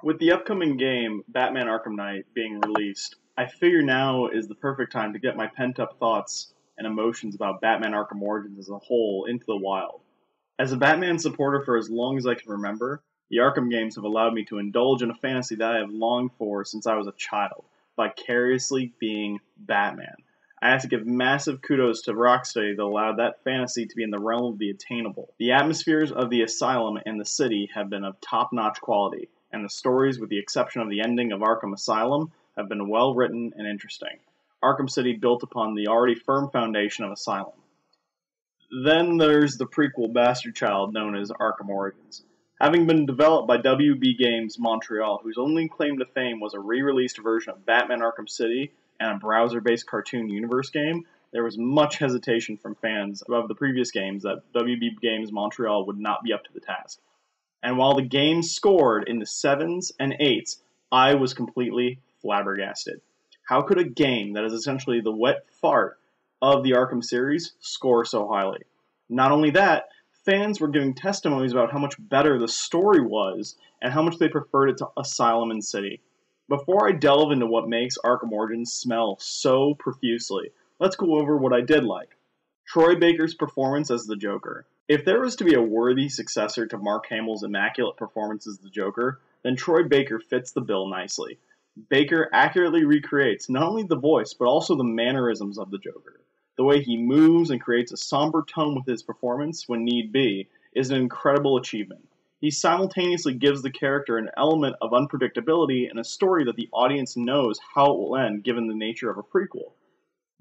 With the upcoming game, Batman Arkham Knight, being released, I figure now is the perfect time to get my pent-up thoughts and emotions about Batman Arkham Origins as a whole into the wild. As a Batman supporter for as long as I can remember, the Arkham games have allowed me to indulge in a fantasy that I have longed for since I was a child, vicariously being Batman. I have to give massive kudos to Rocksteady that allowed that fantasy to be in the realm of the attainable. The atmospheres of the asylum and the city have been of top-notch quality, and the stories, with the exception of the ending of Arkham Asylum, have been well written and interesting. Arkham City built upon the already firm foundation of Asylum. Then there's the prequel bastard child known as Arkham Origins. Having been developed by WB Games Montreal, whose only claim to fame was a re-released version of Batman Arkham City and a browser-based cartoon universe game, there was much hesitation from fans of the previous games that WB Games Montreal would not be up to the task. And while the game scored in the 7s and 8s, I was completely flabbergasted. How could a game that is essentially the wet fart of the Arkham series score so highly? Not only that, fans were giving testimonies about how much better the story was and how much they preferred it to Asylum and City. Before I delve into what makes Arkham Origins smell so profusely, let's go over what I did like. Troy Baker's performance as the Joker. If there was to be a worthy successor to Mark Hamill's immaculate performance as the Joker, then Troy Baker fits the bill nicely. Baker accurately recreates not only the voice, but also the mannerisms of the Joker. The way he moves and creates a somber tone with his performance, when need be, is an incredible achievement. He simultaneously gives the character an element of unpredictability and a story that the audience knows how it will end given the nature of a prequel.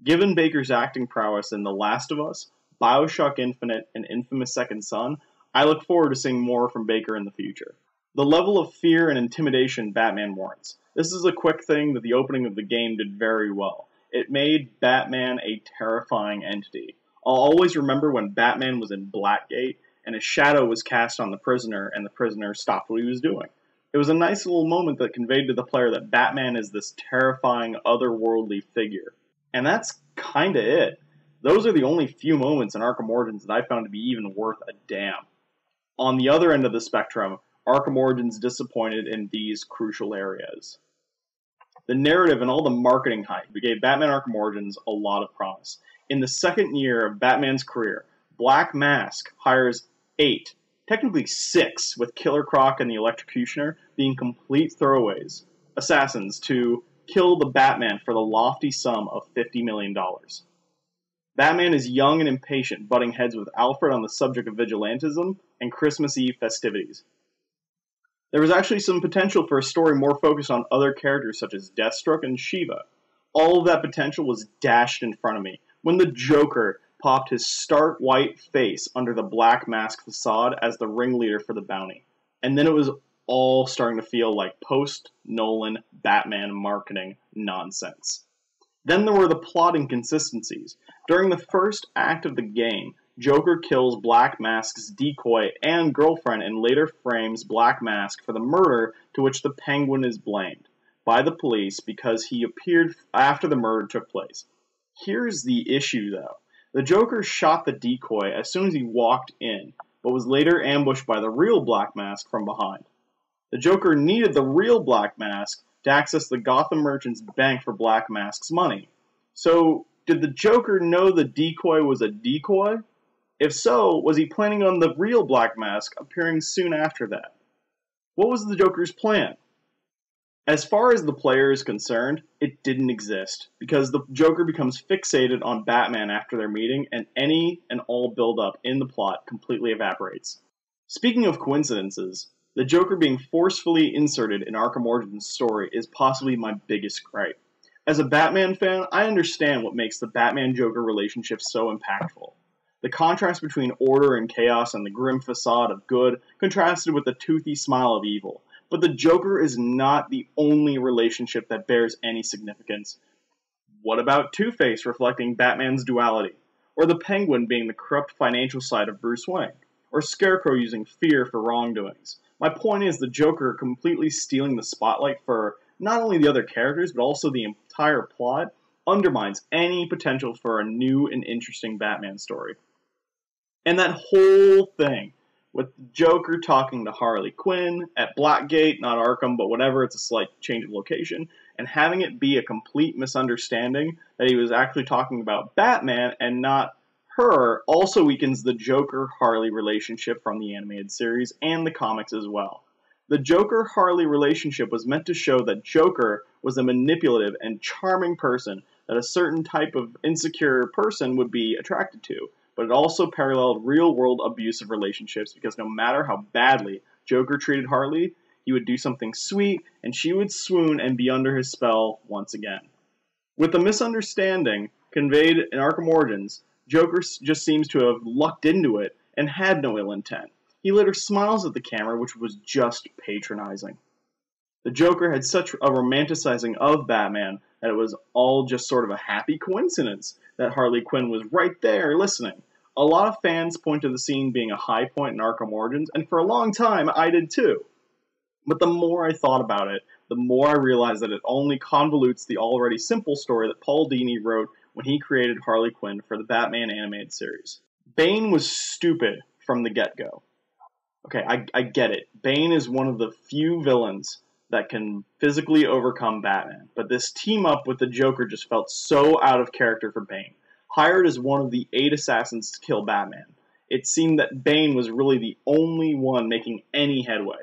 Given Baker's acting prowess in The Last of Us, BioShock Infinite, and Infamous Second Son, I look forward to seeing more from Baker in the future. The level of fear and intimidation Batman warrants. This is a quick thing that the opening of the game did very well. It made Batman a terrifying entity. I'll always remember when Batman was in Blackgate, and a shadow was cast on the prisoner, and the prisoner stopped what he was doing. It was a nice little moment that conveyed to the player that Batman is this terrifying, otherworldly figure. And that's kinda it. Those are the only few moments in Arkham Origins that I found to be even worth a damn. On the other end of the spectrum, Arkham Origins disappointed in these crucial areas. The narrative and all the marketing hype gave Batman Arkham Origins a lot of promise. In the second year of Batman's career, Black Mask hires 8, technically 6, with Killer Croc and the Electrocutioner being complete throwaways, assassins to kill the Batman for the lofty sum of $50 million. Batman is young and impatient, butting heads with Alfred on the subject of vigilantism and Christmas Eve festivities. There was actually some potential for a story more focused on other characters such as Deathstroke and Shiva. All of that potential was dashed in front of me when the Joker popped his stark white face under the Black Mask facade as the ringleader for the bounty. And then it was all starting to feel like post-Nolan Batman marketing nonsense. Then there were the plot inconsistencies. During the first act of the game, Joker kills Black Mask's decoy and girlfriend and later frames Black Mask for the murder to which the Penguin is blamed by the police because he appeared after the murder took place. Here's the issue, though. The Joker shot the decoy as soon as he walked in, but was later ambushed by the real Black Mask from behind. The Joker needed the real Black Mask to access the Gotham Merchant's bank for Black Mask's money. So, did the Joker know the decoy was a decoy? If so, was he planning on the real Black Mask appearing soon after that? What was the Joker's plan? As far as the player is concerned, it didn't exist, because the Joker becomes fixated on Batman after their meeting, and any and all build-up in the plot completely evaporates. Speaking of coincidences, the Joker being forcefully inserted in Arkham Origins' story is possibly my biggest gripe. As a Batman fan, I understand what makes the Batman-Joker relationship so impactful. The contrast between order and chaos and the grim facade of good contrasted with the toothy smile of evil. But the Joker is not the only relationship that bears any significance. What about Two-Face reflecting Batman's duality? Or the Penguin being the corrupt financial side of Bruce Wayne? Or Scarecrow using fear for wrongdoings? My point is the Joker completely stealing the spotlight for not only the other characters, but also the entire plot, undermines any potential for a new and interesting Batman story. And that whole thing with the Joker talking to Harley Quinn at Blackgate, not Arkham, but whatever, it's a slight change of location, and having it be a complete misunderstanding that he was actually talking about Batman and not her also weakens the Joker-Harley relationship from the animated series and the comics as well. The Joker-Harley relationship was meant to show that Joker was a manipulative and charming person that a certain type of insecure person would be attracted to, but it also paralleled real-world abusive relationships because no matter how badly Joker treated Harley, he would do something sweet and she would swoon and be under his spell once again. With the misunderstanding conveyed in Arkham Origins, Joker just seems to have lucked into it and had no ill intent. He later smiles at the camera, which was just patronizing. The Joker had such a romanticizing of Batman that it was all just sort of a happy coincidence that Harley Quinn was right there listening. A lot of fans point to the scene being a high point in Arkham Origins, and for a long time I did too. But the more I thought about it, the more I realized that it only convolutes the already simple story that Paul Dini wrote when he created Harley Quinn for the Batman animated series. Bane was stupid from the get-go. Okay, I get it. Bane is one of the few villains that can physically overcome Batman, but this team-up with the Joker just felt so out of character for Bane. Hired as one of the 8 assassins to kill Batman, it seemed that Bane was really the only one making any headway.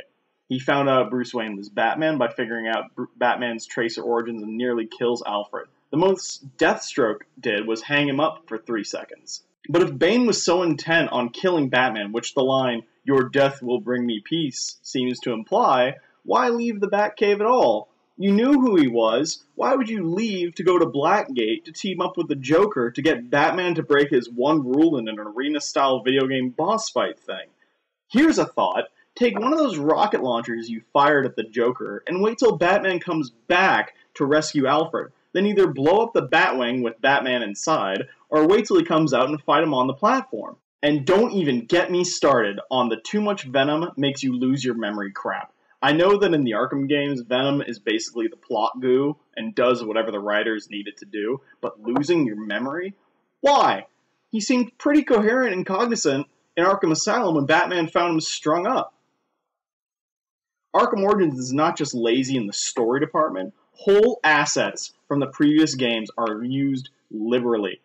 He found out Bruce Wayne was Batman by figuring out Batman's tracer origins and nearly kills Alfred. The most Deathstroke did was hang him up for 3 seconds. But if Bane was so intent on killing Batman, which the line, "Your death will bring me peace," seems to imply, why leave the Batcave at all? You knew who he was. Why would you leave to go to Blackgate to team up with the Joker to get Batman to break his one rule in an arena-style video game boss fight thing? Here's a thought. Take one of those rocket launchers you fired at the Joker and wait till Batman comes back to rescue Alfred. Then either blow up the Batwing with Batman inside, or wait till he comes out and fight him on the platform. And don't even get me started on the too much Venom makes you lose your memory crap. I know that in the Arkham games, Venom is basically the plot goo and does whatever the writers need it to do, but losing your memory? Why? He seemed pretty coherent and cognizant in Arkham Asylum when Batman found him strung up. Arkham Origins is not just lazy in the story department. Whole assets from the previous games are used liberally.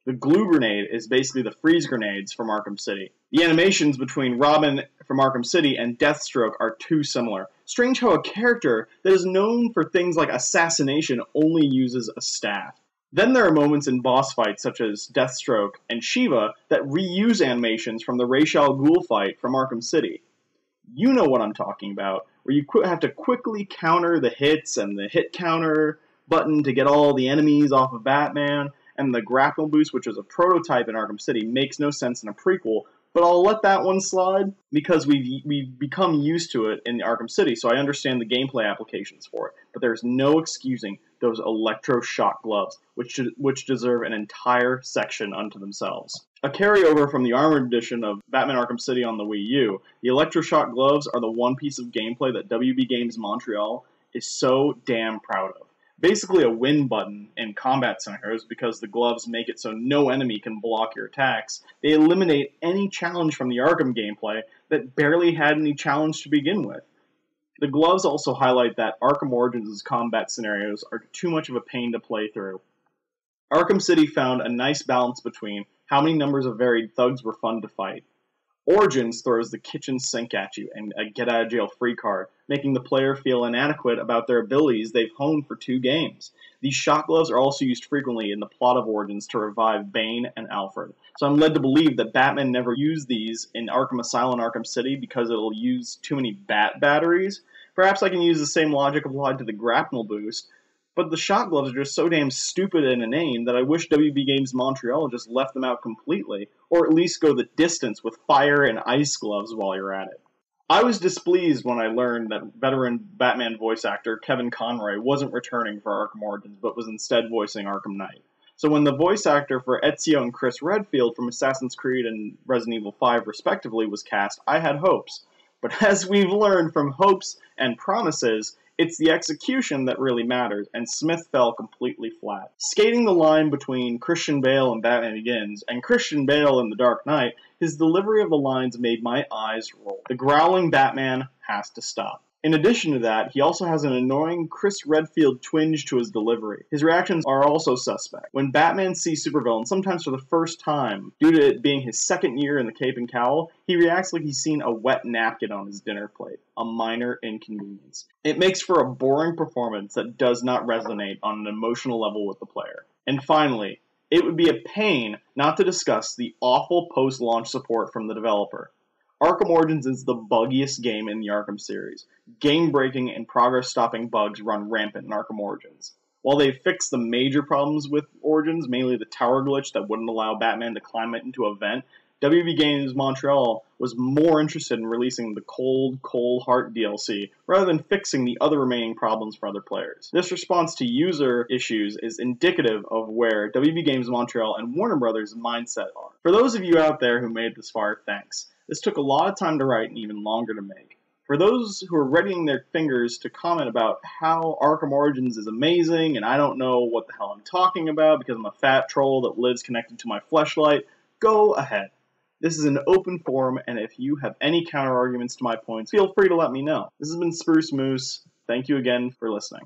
The glue grenade is basically the freeze grenades from Arkham City. The animations between Robin from Arkham City and Deathstroke are too similar. Strange how a character that is known for things like assassination only uses a staff. Then there are moments in boss fights such as Deathstroke and Shiva that reuse animations from the Ra's al Ghul fight from Arkham City. You know what I'm talking about, where you have to quickly counter the hits and the hit counter button to get all the enemies off of Batman, and the grapple boost, which was a prototype in Arkham City, makes no sense in a prequel, but I'll let that one slide because we've become used to it in Arkham City, so I understand the gameplay applications for it, but there's no excusing those electroshock gloves, which deserve an entire section unto themselves. A carryover from the Armored Edition of Batman Arkham City on the Wii U, the electroshock gloves are the one piece of gameplay that WB Games Montreal is so damn proud of. Basically a win button in combat scenarios because the gloves make it so no enemy can block your attacks. They eliminate any challenge from the Arkham gameplay that barely had any challenge to begin with. The gloves also highlight that Arkham Origins' combat scenarios are too much of a pain to play through. Arkham City found a nice balance between how many numbers of varied thugs were fun to fight. Origins throws the kitchen sink at you and a get-out-of-jail-free card, making the player feel inadequate about their abilities they've honed for 2 games. These shock gloves are also used frequently in the plot of Origins to revive Bane and Alfred, so I'm led to believe that Batman never used these in Arkham Asylum and Arkham City because it'll use too many bat batteries. Perhaps I can use the same logic applied to the grapnel boost, but the shock gloves are just so damn stupid and inane that I wish WB Games Montreal just left them out completely, or at least go the distance with fire and ice gloves while you're at it. I was displeased when I learned that veteran Batman voice actor Kevin Conroy wasn't returning for Arkham Origins, but was instead voicing Arkham Knight. So when the voice actor for Ezio and Chris Redfield from Assassin's Creed and Resident Evil 5 respectively was cast, I had hopes. But as we've learned from hopes and promises, it's the execution that really matters, and Smith fell completely flat. Skating the line between Christian Bale in Batman Begins and Christian Bale in The Dark Knight, his delivery of the lines made my eyes roll. The growling Batman has to stop. In addition to that, he also has an annoying Chris Redfield twinge to his delivery. His reactions are also suspect. When Batman sees supervillains, sometimes for the first time, due to it being his second year in the cape and cowl, he reacts like he's seen a wet napkin on his dinner plate, a minor inconvenience. It makes for a boring performance that does not resonate on an emotional level with the player. And finally, it would be a pain not to discuss the awful post-launch support from the developer. Arkham Origins is the buggiest game in the Arkham series. Game-breaking and progress-stopping bugs run rampant in Arkham Origins. While they fixed the major problems with Origins, mainly the tower glitch that wouldn't allow Batman to climb it into a vent, WB Games Montreal was more interested in releasing the Cold Heart DLC rather than fixing the other remaining problems for other players. This response to user issues is indicative of where WB Games Montreal and Warner Brothers' mindset are. For those of you out there who made this far, thanks. This took a lot of time to write and even longer to make. For those who are readying their fingers to comment about how Arkham Origins is amazing and I don't know what the hell I'm talking about because I'm a fat troll that lives connected to my fleshlight, go ahead. This is an open forum, and if you have any counter-arguments to my points, feel free to let me know. This has been Spruce Moose. Thank you again for listening.